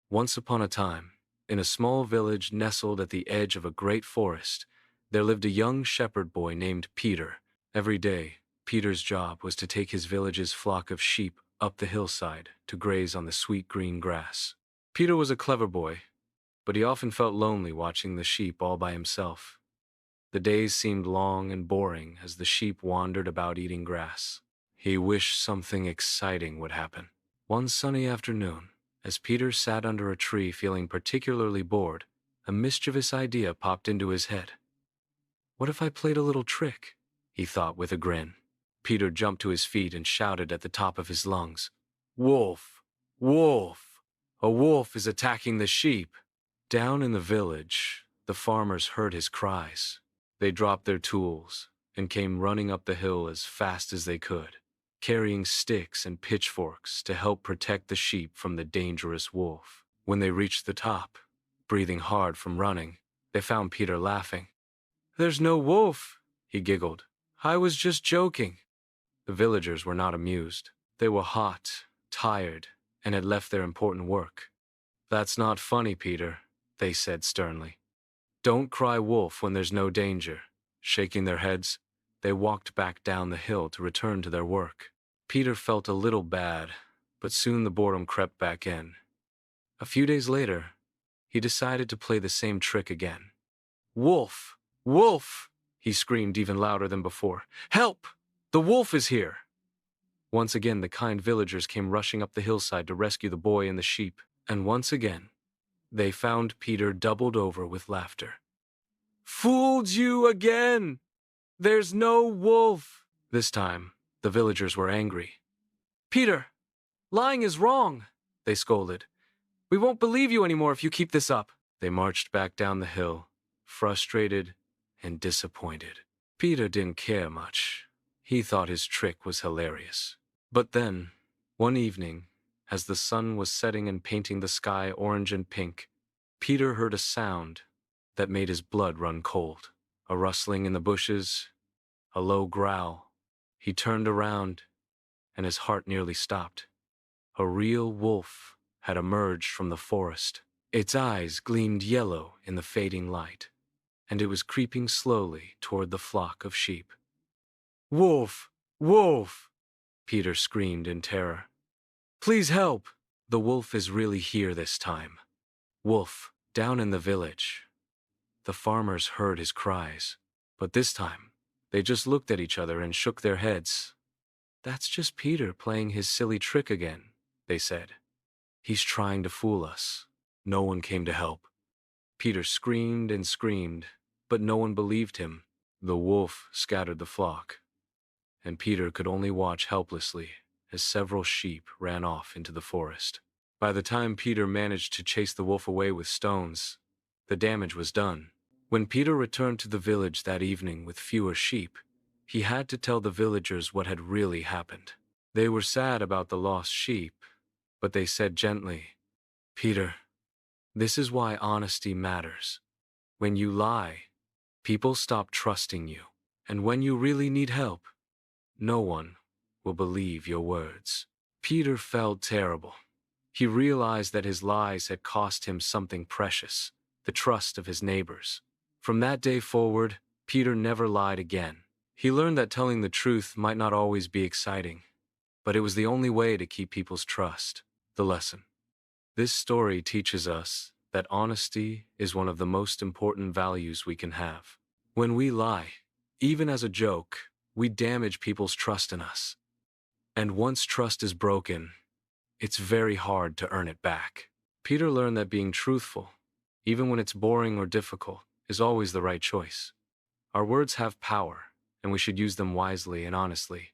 Once upon a time, in a small village nestled at the edge of a great forest, there lived a young shepherd boy named Peter. Every day, Peter's job was to take his village's flock of sheep up the hillside to graze on the sweet green grass. Peter was a clever boy, but he often felt lonely watching the sheep all by himself. The days seemed long and boring as the sheep wandered about eating grass. He wished something exciting would happen. One sunny afternoon, as Peter sat under a tree feeling particularly bored, a mischievous idea popped into his head. "What if I played a little trick?" he thought with a grin. Peter jumped to his feet and shouted at the top of his lungs, "Wolf! Wolf! A wolf is attacking the sheep!" Down in the village, the farmers heard his cries. They dropped their tools and came running up the hill as fast as they could, carrying sticks and pitchforks to help protect the sheep from the dangerous wolf. When they reached the top, breathing hard from running, they found Peter laughing. "There's no wolf," he giggled. "I was just joking." The villagers were not amused. They were hot, tired, and had left their important work. "That's not funny, Peter," they said sternly. "Don't cry wolf when there's no danger." Shaking their heads, they walked back down the hill to return to their work. Peter felt a little bad, but soon the boredom crept back in. A few days later, he decided to play the same trick again. "Wolf! Wolf!" he screamed even louder than before. "Help! The wolf is here!" Once again, the kind villagers came rushing up the hillside to rescue the boy and the sheep, and once again, they found Peter doubled over with laughter. "Fooled you again! There's no wolf!" This time, the villagers were angry. "Peter, lying is wrong," they scolded. "We won't believe you anymore if you keep this up." They marched back down the hill, frustrated and disappointed. Peter didn't care much. He thought his trick was hilarious. But then, one evening, as the sun was setting and painting the sky orange and pink, Peter heard a sound that made his blood run cold. A rustling in the bushes, a low growl. He turned around, and his heart nearly stopped. A real wolf had emerged from the forest. Its eyes gleamed yellow in the fading light, and it was creeping slowly toward the flock of sheep. "Wolf! Wolf!" Peter screamed in terror. "Please help! The wolf is really here this time." Wolf, down in the village. The farmers heard his cries, but this time, they just looked at each other and shook their heads. "That's just Peter playing his silly trick again," they said. "He's trying to fool us." No one came to help. Peter screamed and screamed, but no one believed him. The wolf scattered the flock, and Peter could only watch helplessly as several sheep ran off into the forest. By the time Peter managed to chase the wolf away with stones, the damage was done. When Peter returned to the village that evening with fewer sheep, he had to tell the villagers what had really happened. They were sad about the lost sheep, but they said gently, "Peter, this is why honesty matters. When you lie, people stop trusting you, and when you really need help, no one will believe your words." Peter felt terrible. He realized that his lies had cost him something precious, the trust of his neighbors. From that day forward, Peter never lied again. He learned that telling the truth might not always be exciting, but it was the only way to keep people's trust. The lesson. This story teaches us that honesty is one of the most important values we can have. When we lie, even as a joke, we damage people's trust in us. And once trust is broken, it's very hard to earn it back. Peter learned that being truthful, even when it's boring or difficult, is always the right choice. Our words have power, and we should use them wisely and honestly.